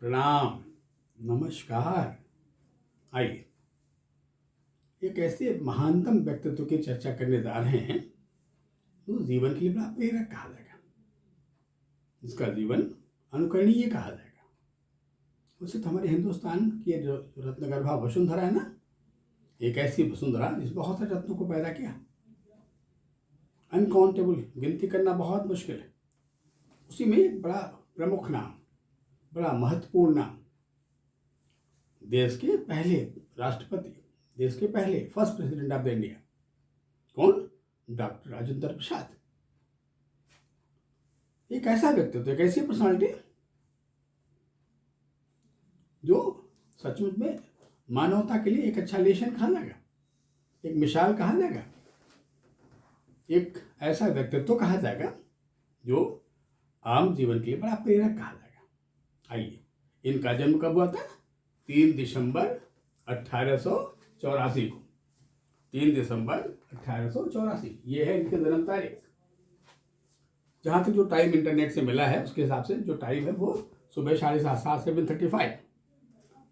प्रणाम। नमस्कार। आइए एक ऐसे महानतम व्यक्तित्व की चर्चा करने जा रहे हैं जो जीवन के लिए बड़ा प्रेरक कहा जाएगा, जिसका जीवन अनुकरणीय कहा जाएगा। उसे तो हमारे हिंदुस्तान की जो रत्नगर्भा वसुंधरा है ना, एक ऐसी वसुंधरा जिस बहुत सारे रत्नों को पैदा किया, अनकाउंटेबल, गिनती करना बहुत मुश्किल है। उसी में एक बड़ा प्रमुख नाम, बड़ा महत्वपूर्ण नाम, देश के पहले राष्ट्रपति, देश के पहले first president of the India, कौन? डॉक्टर राजेंद्र प्रसाद। एक ऐसा व्यक्तित्व, एक ऐसी पर्सनालिटी जो सचमुच में मानवता के लिए एक अच्छा लेशन कहा जाएगा, एक मिसाल कहा जाएगा, एक ऐसा व्यक्तित्व कहा जाएगा जो आम जीवन के लिए बड़ा प्रेरक कहा जाएगा। आइए, इनका जन्म कब हुआ था? 3 दिसंबर 1884 को। 3 दिसंबर 1884 ये है इनकी जन्म तारीख। जहाँ तक जो टाइम इंटरनेट से मिला है उसके हिसाब से जो टाइम है वो सुबह 7:30 7:35।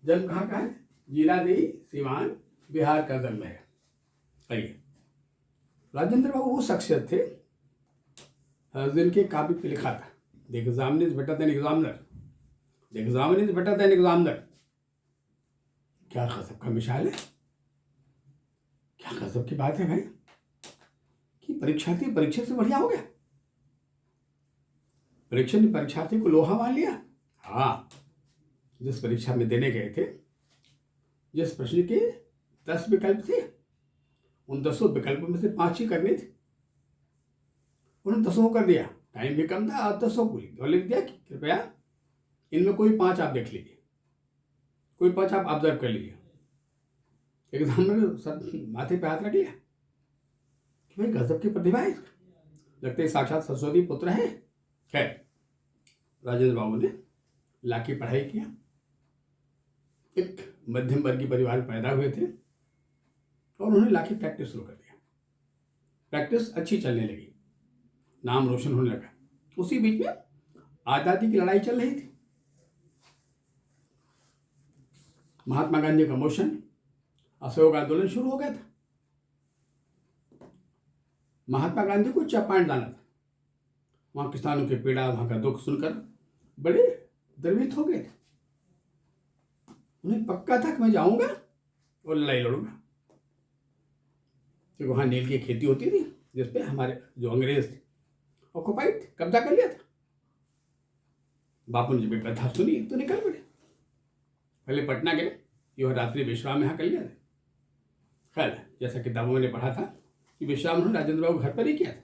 जन्म कहाँ का है? जीरादेई, सिवान, बिहार का जन्म है। आइए, राजेंद्र बाबू वो शख्सियत थे जिनके काव्य पे लिखा था, the examiner is better than examiner, the examiner is better than examiner. क्या गजब का मिसाल है, क्या गजब की बात है भाई, कि परीक्षार्थी परीक्षक से बढ़िया हो गया। परीक्षक ने परीक्षार्थी को लोहा मान लिया। हाँ, जिस परीक्षा में देने गए थे, जिस प्रश्न के 10 विकल्प थे, उन 10 विकल्पों में से 5 ही करने थे, उन्होंने 10 कर दिया। टाइम भी कम था और 10 को लिख दिया कि कृपया इनमें कोई 5 आप देख लीजिए, कोई 5 आप ऑब्जर्व कर लीजिए। एग्जामिनर सर माथे पे हाथ रख लिया कि भाई गजब की प्रतिभा है, लगता है साक्षात सरस्वती पुत्र है। खैर, राजेंद्र बाबू ने ला की पढ़ाई किया, एक मध्यम वर्गीय परिवार में पैदा हुए थे और उन्होंने ला की प्रैक्टिस शुरू कर दिया। प्रैक्टिस अच्छी चलने लगी, नाम रोशन होने लगा। उसी बीच में आज़ादी की लड़ाई चल रही थी। महात्मा गांधी का मोशन, असहयोग आंदोलन शुरू हो गया था। महात्मा गांधी को जापान जाना था, वहां किसानों की पीड़ा, वहां का दुख सुनकर बड़े द्रवित हो गए थे। उन्हें पक्का था कि मैं जाऊंगा और लड़ाई लड़ूंगा, क्योंकि वहां नील की खेती होती थी जिसपे हमारे जो अंग्रेज थे ऑक्युपाइड थे, कब्जा कर लिया था। बापू ने जब कथा सुनी तो निकल पड़े, पहले पटना गए, यह रात्रि विश्राम यहाँ कर लिया था। खैर, जैसा किताबों में पढ़ा था कि विश्राम उन्होंने राजेंद्र बाबू घर पर ही किया था।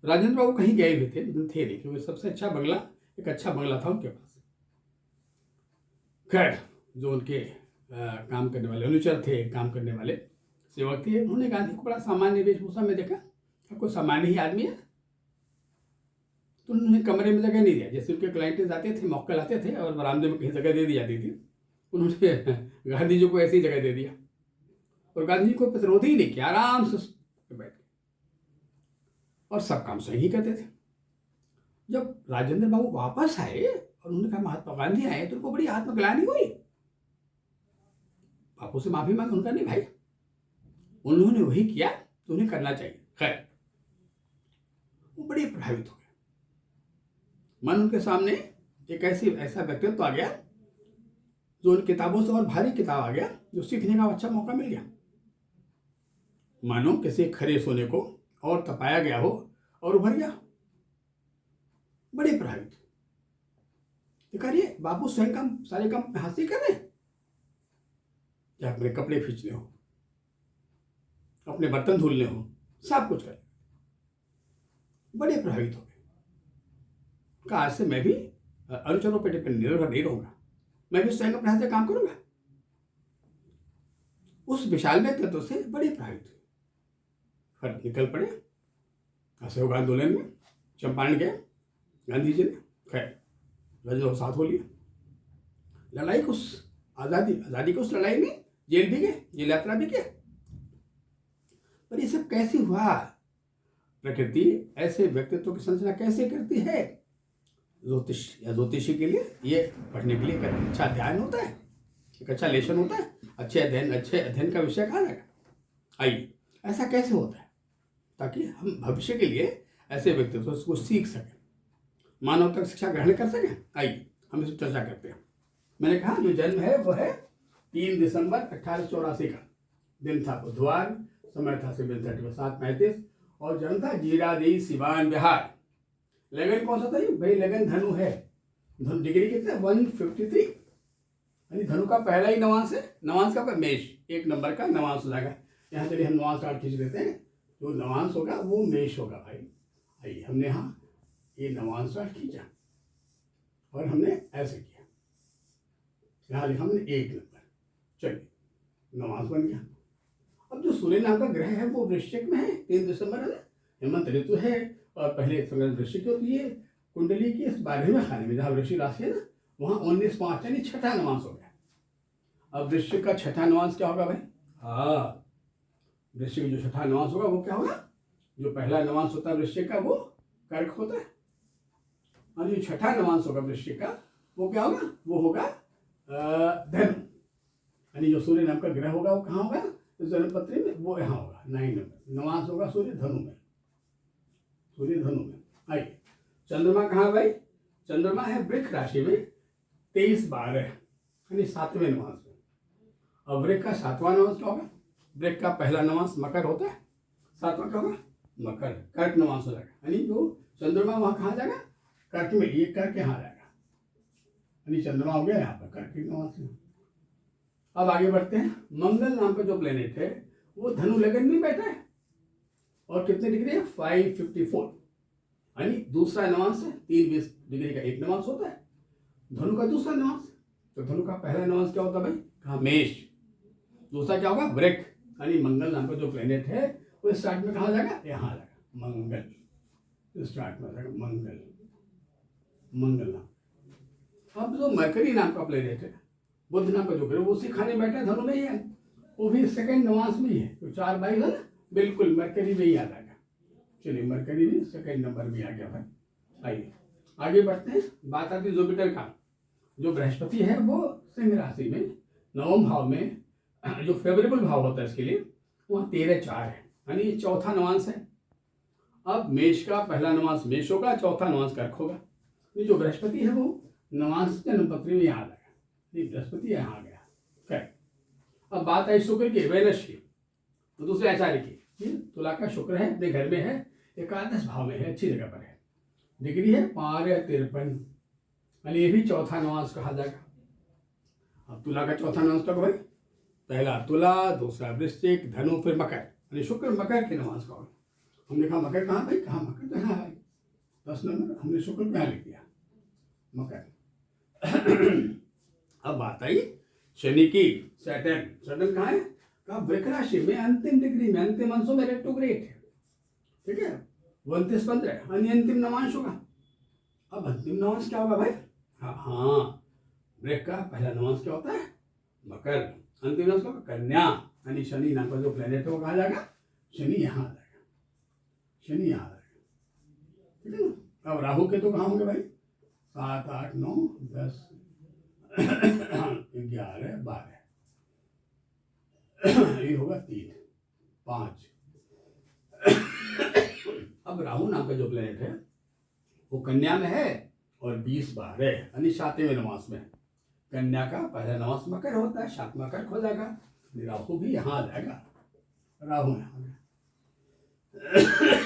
राजेंद्र बाबू कहीं गए हुए थे, लेकिन थे नहीं, क्योंकि सबसे अच्छा बंगला, एक अच्छा बंगला था उनके पास। खैर, जो उनके काम करने वाले अनुचर थे, काम करने वाले सेवक थे, उन्होंने गांधी को बड़ा सामान्य वेशभूषा में देखा, कोई सामान्य ही आदमी है, तो उन्होंने कमरे में जगह नहीं दिया। जैसे उनके क्लाइंट आते थे, मौके आते थे और बरामदे में कहीं जगह दे दी जाती थी, उन्होंने गांधी जी को ऐसी जगह दे दिया और गांधी जी को प्रतिरोध ही नहीं किया, आराम से बैठ गए और सब काम सही ही करते थे। जब राजेंद्र बाबू वापस आए और उन्होंने कहा महात्मा गांधी आए, तो उनको बड़ी आत्मग्लानि हुई। बापू से माफी मांगी, उनका नहीं भाई, उन्होंने वही किया तो उन्हें करना चाहिए। खैर, वो बड़े प्रभावित हो गए। मन उनके सामने एक ऐसा व्यक्तित्व आ गया जो उन किताबों से और भारी किताब आ गया, जो सीखने का अच्छा मौका मिल गया। मानो किसी खरे सोने को और तपाया गया हो और उभर गया। बड़े प्रभावित। देखिए, बापू स्वयं काम, सारे काम हाथ से कर रहे हैं, चाहे अपने कपड़े खींचने हो, अपने बर्तन धुलने हो, सब कुछ कर। बड़े प्रभावित हो गए। आज से मैं भी अनुचरों पर डिपेंड निर्भर नहीं रहूंगा, मैं भी स्वयं अपने हाथ से काम करूंगा। उस विशाल व्यक्तित्व से बड़े प्रभावित हुए, फिर निकल पड़े असहयोग आंदोलन में। चंपारण गए गांधी जी ने, खैर राजेंद्र साथ हो लिया। लड़ाई को, आज़ादी को उस लड़ाई में जेल भी गए, जेल यात्रा भी किया। पर ये सब कैसे हुआ? प्रकृति ऐसे व्यक्तित्व की संरचना कैसे करती है? ज्योतिष या ज्योतिषी के लिए ये पढ़ने के लिए एक अच्छा अध्ययन होता है, एक अच्छा लेसन होता है। अच्छे अध्ययन का विषय कहा जाएगा। आइए, ऐसा कैसे होता है ताकि हम भविष्य के लिए ऐसे व्यक्तित्व को सीख सकें, मानवता की शिक्षा ग्रहण कर सकें। आइए हम इस पर चर्चा करते हैं। मैंने कहा जो जन्म है वो है 3 दिसंबर 1884 का दिन था, बुधवार, समय था 7:35 और जन्म था जीरादेई सिवान बिहार। लगन कौन सा था भाई? लगन धनु है। धनु डिग्री कितना? 153। यानी धनु का पहला ही नवांश है। नवांश का मेष, 1 नंबर का नवांश हो जाएगा। यहाँ चलिए हम नवांश कार्ड खींच लेते हैं। जो नवांश होगा वो मेष होगा भाई। आइए, हमने यहाँ ये नवांश कार्ड खींचा और हमने ऐसे किया, यहाँ लिखा हमने 1 नंबर। चलिए, नवांश बन गया। अब जो सूर्य नाम का ग्रह है वो वृश्चिक में है, 3 दिसंबर है, हेमंत ऋतु है और पहले समय वृश्चिक होती है। कुंडली के इस 12वें खाने में जहाँ वृश्चिक राशि है ना, वहाँ 19/5 यानी छठा नवांश हो गया। अब वृश्चिक का छठा नवांश क्या होगा भाई? हाँ, वृश्चिक जो छठा नवांश होगा वो क्या होगा? जो पहला नवांश होता है वृश्चिक का वो कर्क होता है, और जो छठा नवांश होगा वृश्चिक का वो क्या होगा? वो होगा धनु। यानी जो सूर्य नाम का ग्रह होगा वो कहाँ होगा? इस जन्मपत्री में वो यहाँ होगा 9 नंबर। नवांश होगा सूर्य धनु में, सूर्य धनु में। आइए, चंद्रमा कहाँ भाई? चंद्रमा है वृक्ष राशि में 23/12 यानी 7वें नवांश में। अब वृक्ष का 7वां नवांश क्या होगा? वृक्ष का पहला नवांश मकर होता है, 7वां क्या होगा? मकर, कर्क नवांश हो जाएगा। यानी जो चंद्रमा वहाँ कहाँ जाएगा? कर्क में। ये कर्क यहाँ जाएगा, यानी चंद्रमा हो गया यहाँ पर कर्क नवांश में। अब आगे बढ़ते हैं। मंगल नाम का जो प्लेनेट है वो धनु लगन में बैठा है और कितने डिग्री है? 554 यानी दूसरा नवांश है। 320 डिग्री का एक नवांश होता है, धनु का दूसरा नवांश। तो धनु का पहला नवांश क्या होता है भाई? कहाँ? मेष। दूसरा क्या होगा? वृक्ष। यानी मंगल नाम का जो प्लेनेट है वो स्टार्ट में कहाँ जाएगा? यहाँ जाएगा, मंगल स्टार्ट में जाएगा, मंगल, मंगल नाम। अब जो मरकरी नाम का प्लेनेट है, बुध नाम का जो ग्रह, वो उसी खाने में बैठा है, धनु में ही है, वो भी सेकंड नवांश में ही है। तो 4/22 है ना, बिल्कुल मरकरी में ही आ जाएगा। चलिए, मरकरी भी सेकंड नंबर में आ गया भाई। आइए आगे बढ़ते हैं। बात आती है जुपिटर का। जो बृहस्पति है वो सिंह राशि में 9वें भाव में, जो फेवरेबल भाव होता है इसके लिए, वहाँ 13/4 है, यानी ये चौथा नवांश है। अब मेष का पहला नवांश मेष होगा, चौथा नवांश कर्क होगा। जो बृहस्पति है वो नवांश जन्मपत्री में यहाँ आ जाएगा, बृहस्पति यहाँ आ गया। करेक्ट। अब बात आई शुक्र की, वेनस की। तो दूसरे आचार्य की, तुला का शुक्र है, अपने घर में है, 11 भाव में है, अच्छी जगह पर है, डिग्री है 553 यानी ये भी चौथा नवांश कहा जाएगा। अब तुला का चौथा नवांश कब भाई? पहला तुला, दूसरा वृश्चिक, धनु, फिर मकर, यानी शुक्र मकर के नवांश का होगा। हमने कहा मकर कहाँ भाई? कहाँ मकर? तो यहाँ भाई 10 नंबर, हमने शुक्र को यहाँ लिख दिया, मकर। अब बात आई शनि की। सैटर्न कहाँ है? कहा वृक्ष राशि में अंतिम डिग्री में, अंतिम अंशों में रेट्रोग्रेड है, ठीक है, 29/15 यानी अंतिम नवांश होगा। अब अंतिम नवांश क्या होगा भाई? हाँ, वृक्ष का पहला नवांश क्या होता है? मकर। अंतिम नवांश क्या होगा? कन्या। यानी शनि नाम का जो प्लेनेट है वो कहाँ जाएगा? शनि यहाँ आ जाएगा, शनि यहाँ आ जाएगा, ठीक है ना। अब राहु के तो कहाँ होंगे भाई? 7, 8, 9, 10, 11, 12 ये होगा 3, 5। अब राहु नाम का जो प्लेनेट है वो कन्या में है और 20/12 यानी 7वें नवांश में। कन्या का पहला नवांश मकर होता है, 7वां कर्क हो जाएगा, राहु भी यहाँ आ जाएगा, राहु यहाँ आ गया।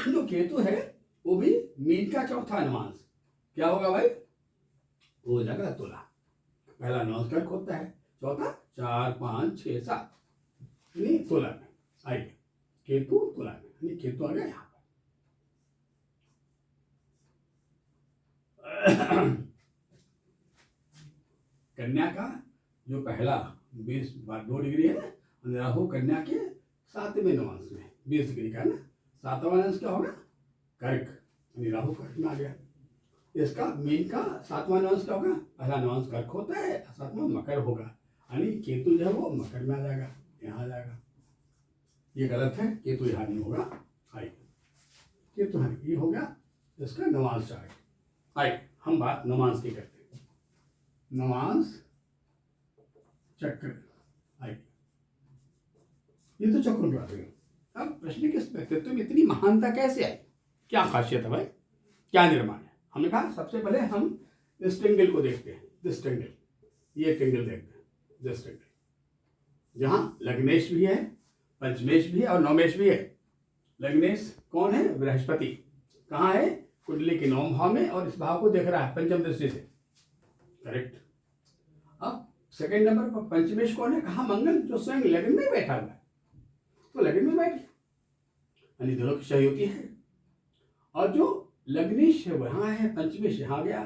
जो केतु है वो भी मीन का चौथा नवांश, क्या होगा भाई? वो हो जाएगा तुला। पहला नवांश कर्क होता है, चौथा 4, 5, 6, 7 यानी तुला में। आइए, केतु तुला में, यानी केतु आ गया यहाँ पर। कन्या का जो पहला 2 डिग्री है ना, राहु कन्या के 7वें नवांश में 20 डिग्री का ना, 7वां नवांश क्या होगा? कर्क, यानी राहु कर्क में आ गया। इसका मीन का 7वां नवांश क्या होगा? पहला नवांश कर्क होता है, 7वां मकर होगा, यानी केतु जो है वो मकर में आ जाएगा, यहाँ आ जाएगा। ये गलत है, केतु यहाँ नहीं होगा। आइए, केतु ये हो गया इसका नवांश चार्ट। आइए हम बात नवांश की करते हैं। नवांश चक्र आई, ये तो चक्रों की बात हुई। अब प्रश्न किस व्यक्तित्व में इतनी महानता कैसे आई, क्या खासियत है भाई, क्या निर्माण है। हमने कहा सबसे पहले हम इस ट्रेंगल को देखते हैं, दिस ट्रेंगल, ये ट्रेंगल देखते हैं, दिस ट्रेंगल, जहाँ लग्नेश भी है, पंचमेश भी है और नवमेश भी है। लग्नेश कौन है, बृहस्पति, कहाँ है, कुंडली के 9 भाव में, और इस भाव को देख रहा है पंचम दृष्टि से, करेक्ट। अब सेकंड नंबर पर पंचमेश कौन है, कहाँ, मंगल, जो स्वयं लग्न में बैठा हुआ है, तो लग्न में बैठ गया, यानी दोनों की सही होती है। और जो लग्नेश है वहाँ है, पंचमेश यहाँ गया।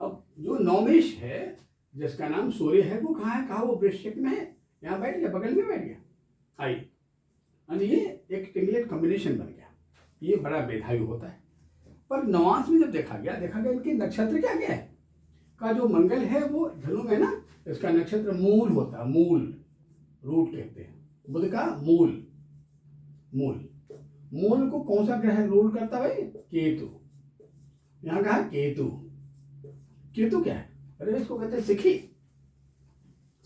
अब जो नवमेश है जिसका नाम सूर्य है वो कहाँ है, कहा, वो वृश्चिक में है, यहाँ बैठ गया, बगल में बैठ गया, आई, यानी ये एक ट्रिंगलेट कॉम्बिनेशन बन गया। ये बड़ा बेधायु होता है। पर नवांश में जब देखा गया इनके नक्षत्र क्या क्या है, का जो मंगल है वो धनु में ना, इसका नक्षत्र मूल होता है, मूल, रूट कहते हैं, बुध का मूल, मूल, मूल को कौन सा ग्रह रूल करता है भाई, केतु। यहाँ कहा केतु, केतु क्या है, अरे इसको कहते हैं सिखी,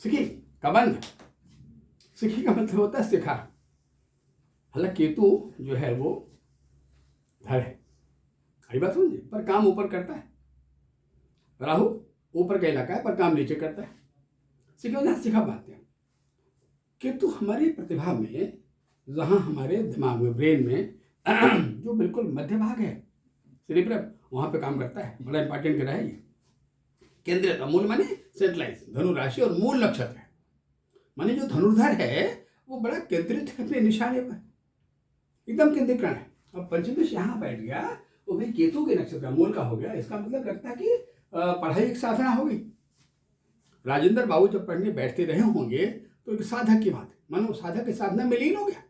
सिखी का बंध, सिखी का मतलब होता है शिखा। हालांकि केतु जो है वो धड़ है, आई बात समझिए, पर काम ऊपर करता है। राहु ऊपर का इलाका है पर काम नीचे करता है, सिखा बात है। केतु हमारी प्रतिभा में, जहाँ हमारे दिमाग में, ब्रेन में जो बिल्कुल मध्य भाग है, सेरिब्रम, वहाँ पे काम करता है। बड़ा इंपॉर्टेंट ग्रह है ये। केंद्रित, मूल माने सेंट्रलाइज, धनु राशि और मूल नक्षत्र है, माने जो धनुर्धर है वो बड़ा केंद्रित है अपने निशाने पर, एकदम केंद्रीकरण है। अब पंचमेश यहाँ बैठ गया, वो भाई केतु के नक्षत्र मूल का हो गया। इसका मतलब लगता है कि पढ़ाई एक साधना हो गई। राजेंद्र बाबू जब पढ़ने बैठते रहे होंगे तो एक साधक की बात है, मानो साधक के साधना में लीन हो गया।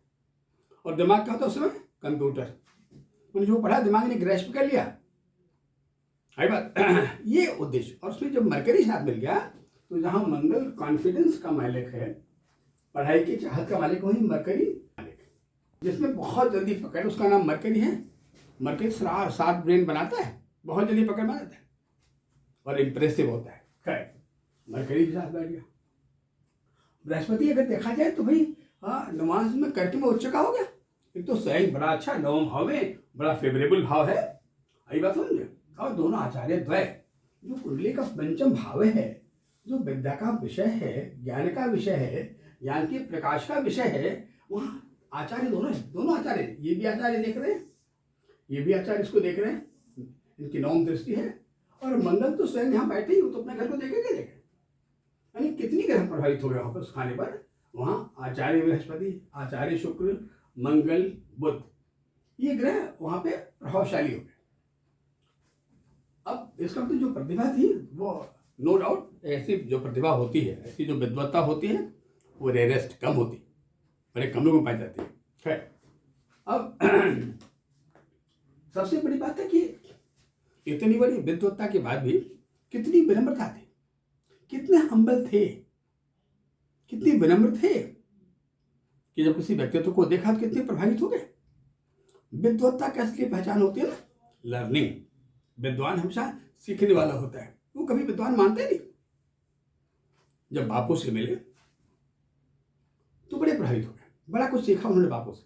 और दिमाग क्या होता है उस समय, कंप्यूटर, जो पढ़ा दिमाग ने ग्रैस्प कर लिया, आई बात। ये उद्देश्य। और उसमें जब मरकरी साथ मिल गया तो जहाँ मंगल कॉन्फिडेंस का मालिक है, पढ़ाई की चाहत का मालिक वही मरकरी मालिक, जिसमें बहुत जल्दी पकड़, उसका नाम मरकरी है। मरकरी सात ब्रेन बनाता है, बहुत जल्दी पकड़ में आता है और इम्प्रेसिव होता है। खैर, मरकरी के साथ बैठ गया। बृहस्पति अगर देखा जाए तो भाई नवांश में कर्क में उच्च का हो गया। एक तो स्वयं बड़ा अच्छा, नवम भाव में बड़ा फेवरेबल भाव है, आई बात समझे। और दोनों आचार्य द्वय, जो कुंडली का पंचम भाव है, जो विद्या का विषय है, ज्ञान का विषय है, ज्ञान के प्रकाश का विषय है, वहाँ आचार्य दोनों है। दोनों आचार्य, ये भी आचार्य देख रहे हैं, ये भी आचार्य इसको देख रहे हैं, इनकी नवम दृष्टि है। और मंगल तो स्वयं यहाँ बैठे ही, वो तो अपने घर को देखेंगे, यानी कितनी ग्रह प्रभावित हो गया वहाँ पर उस खाने पर। वहाँ आचार्य बृहस्पति, आचार्य शुक्र, मंगल, बुध, ये ग्रह वहाँ पे प्रभावशाली हो गए। अब इसका मतलब जो प्रतिभा थी वो, नो डाउट, ऐसी जो प्रतिभा होती है, ऐसी जो विद्वत्ता होती है, वो रेयरेस्ट, कम होती, बड़े कम लोगों में पाई जाती है। खैर, अब सबसे बड़ी बात है कि इतनी बड़ी विद्वत्ता के बाद भी कितनी विनम्रता थी, कितने हम्बल थे, कितने विनम्र थे कि जब किसी व्यक्तित्व को देखा तो कितने प्रभावित हो गए। विद्वत्ता की असली पहचान होती है ना, लर्निंग। विद्वान हमेशा सीखने वाला होता है, वो कभी विद्वान मानते नहीं। जब बापू से मिले तो बड़े प्रभावित हो गए, बड़ा कुछ सीखा उन्होंने बापू से,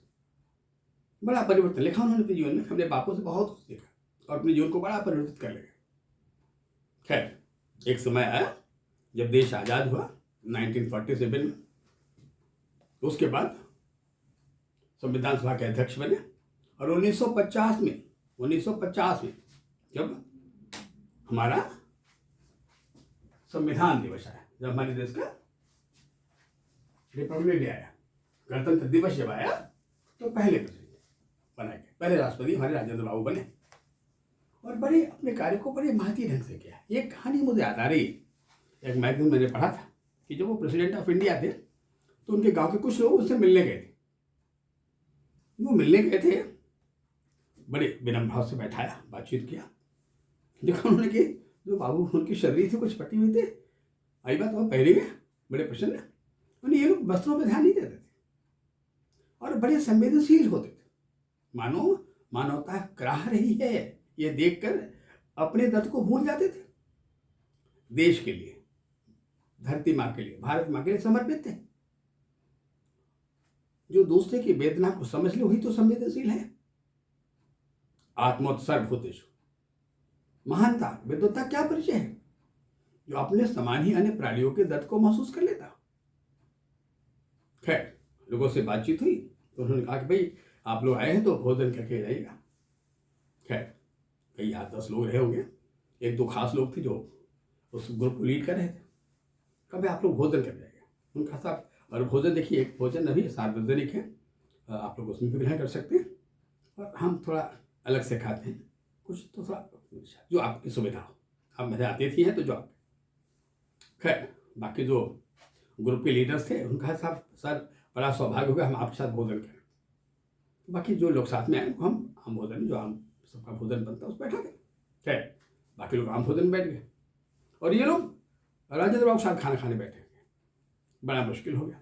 बड़ा परिवर्तन लिखा उन्होंने अपने जीवन में। हमने बापू से बहुत कुछ सीखा और अपने जीवन को बड़ा परिवर्तित कर लगे। खैर, एक समय आया जब देश आज़ाद हुआ 1947 में, उसके बाद संविधान सभा के अध्यक्ष बने। और 1950 में जब हमारा संविधान दिवस आया, जब हमारे देश का रिपब्लिक डे आया, गणतंत्र दिवस जब आया, तो पहले प्रेसिडेंट बनाए गए, पहले राष्ट्रपति हमारे राजेंद्र बाबू बने और बड़े अपने कार्य को बड़े महती ढंग से किया। एक कहानी मुझे याद आ रही है, एक मैगजीन मैंने पढ़ा था कि जब वो प्रेसिडेंट ऑफ इंडिया थे तो उनके गांव के कुछ लोग उससे मिलने गए थे। वो मिलने गए थे, बड़े विनम्र भाव से बैठाया, बातचीत किया। देखा उन्होंने कि जो बाबू उनकी शरीर से कुछ पटी हुई थे, आई बात, वो पहले गए, बड़े प्रसन्न। उन्हें ये लोग वस्त्रों पर ध्यान नहीं देते थे और बड़े संवेदनशील होते थे, मानो मानवता कराह रही है ये देखकर अपने दर्द को भूल जाते थे, देश के लिए, धरती माँ के लिए, भारत माँ के लिए समर्पित थे। जो दूसरे की वेदना को समझ ले वही तो संवेदनशील है। आत्मोत्सर्ग भूतेषु, महानता विद्वता क्या परिचय है? जो अपने समान ही अन्य प्राणियों के दर्द को महसूस कर लेता। खैर, लोगों से बातचीत हुई तो उन्होंने कहा कि भाई आप लोग आए हैं तो भोजन करके जाइएगा। खैर, कई 8-10 लोग रहे होंगे, 1-2 खास लोग थे जो उस ग्रुप को लीड कर रहे थे। कभी आप लोग भोजन कर जाइए। उनका साहब, और भोजन देखिए, एक भोजन अभी सार्वजनिक है, आप लोग उसमें भी ग्रहण कर सकते हैं, और हम थोड़ा अलग से खाते हैं, कुछ तो थोड़ा जो आपकी सुविधा हो। आप मेरे अतिथि हैं तो जो आप। खैर, बाकी जो ग्रुप के लीडर्स थे उनका साहब, सर बड़ा सौभाग्य होगा हम आपके साथ भोजन करें। बाकी जो लोग साथ में आए उनको हम आम भोजन, जो आम सबका भोजन बनता है उस पर बैठा दें। खैर, बाकी लोग आम भोजन में बैठ गए और ये लोग राजेंद्र बाबू साहब खाना खाने बैठे। बड़ा मुश्किल हो गया।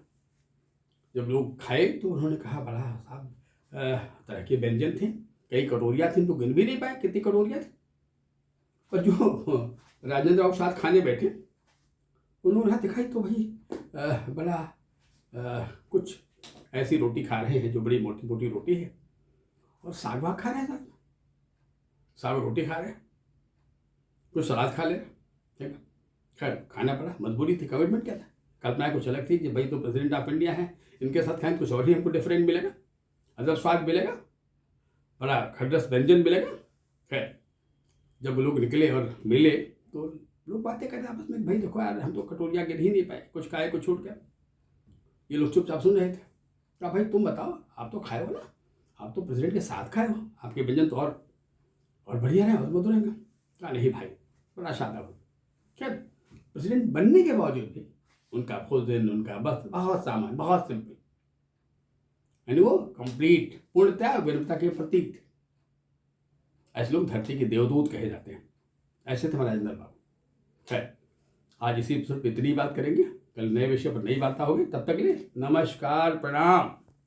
जब लोग खाए तो उन्होंने कहा, बड़ा साहब तरह के व्यंजन थे, कई कटोरियाँ थी, तो गिन भी नहीं पाए कितनी कटोरियाँ थी। और जो राजेंद्र बाबू साहब खाने बैठे उन्होंने दिखाई तो भाई बड़ा कुछ ऐसी रोटी खा रहे हैं जो बड़ी मोटी मोटी रोटी है, और साग वाग खा रहे हैं, साथ में साग रोटी खा रहे हैं, कुछ सलाद खा ले रहे, ठीक है। खैर, खाना पड़ा, मजबूरी थी, कमिटमेंट क्या था, कल्पनाएं कुछ अलग थी कि भाई तो प्रेसिडेंट ऑफ इंडिया है, इनके साथ खाएं कुछ और ही हमको डिफरेंट मिलेगा, अदर स्वाद मिलेगा, बड़ा खड्डस व्यंजन मिलेगा। खैर, जब लोग निकले और मिले तो लोग बातें करते आपस में, भाई देखो यार हम तो कटोरियाँ गिन ही नहीं पाए, कुछ खाए कुछ छूट गया। ये लोग चुपचाप सुन रहे थे। कहा, भाई तुम बताओ, आप तो खाए हो ना, आप तो प्रेसिडेंट के साथ खाए हो, आपके व्यंजन तो और बढ़िया रहे, और मधुर रहेंगे। कहा, नहीं भाई, बड़ा शानदार हो। खैर, प्रेसिडेंट बनने के बावजूद भी उनका भोजन, उनका वस्त्र बहुत सामान, बहुत सिंपल, यानी वो कंप्लीट पूर्णतः विनम्रता के प्रतीक थे। ऐसे लोग धरती के देवदूत कहे जाते हैं। ऐसे थे राजेंद्र बाबू। खैर, आज इसी एपिसोड पर इतनी बात करेंगे, कल नए विषय पर नई बात होगी। तब तक के लिए नमस्कार, प्रणाम।